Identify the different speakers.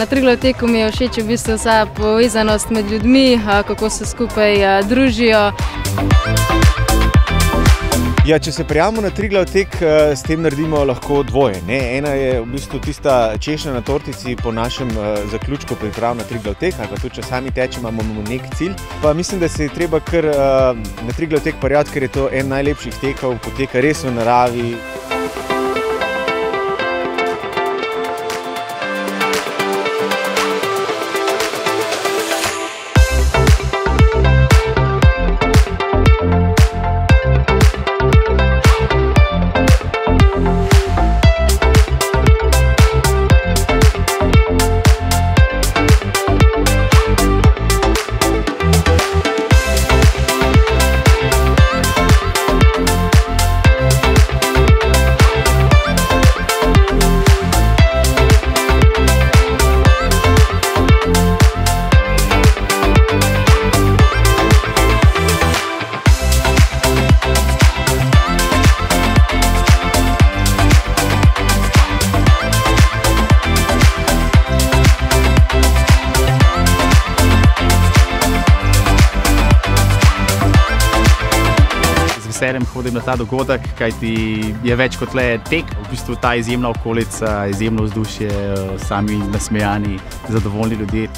Speaker 1: Na Triglav teku mi je všeč v bistvu vsa povezanost med ljudmi, kako se skupaj družijo.
Speaker 2: Ja, če se prijavimo na Triglav tek, s tem naredimo lahko dvoje. Ena je v bistvu tista češnja na tortici po našem zaključku priprav na Triglav tek, ali pa tudi, če sami tečemo, imamo nek cilj. Pa mislim, da se je treba kar na Triglav tek prijaviti, ker je to en najlepših tekov, poteka res v naravi.
Speaker 3: Veseljem hodim na ta dogodek, kajti je več kot le tek. V bistvu ta izjemna okolica, izjemno vzdušje, sami nasmejani, zadovoljni ljudje.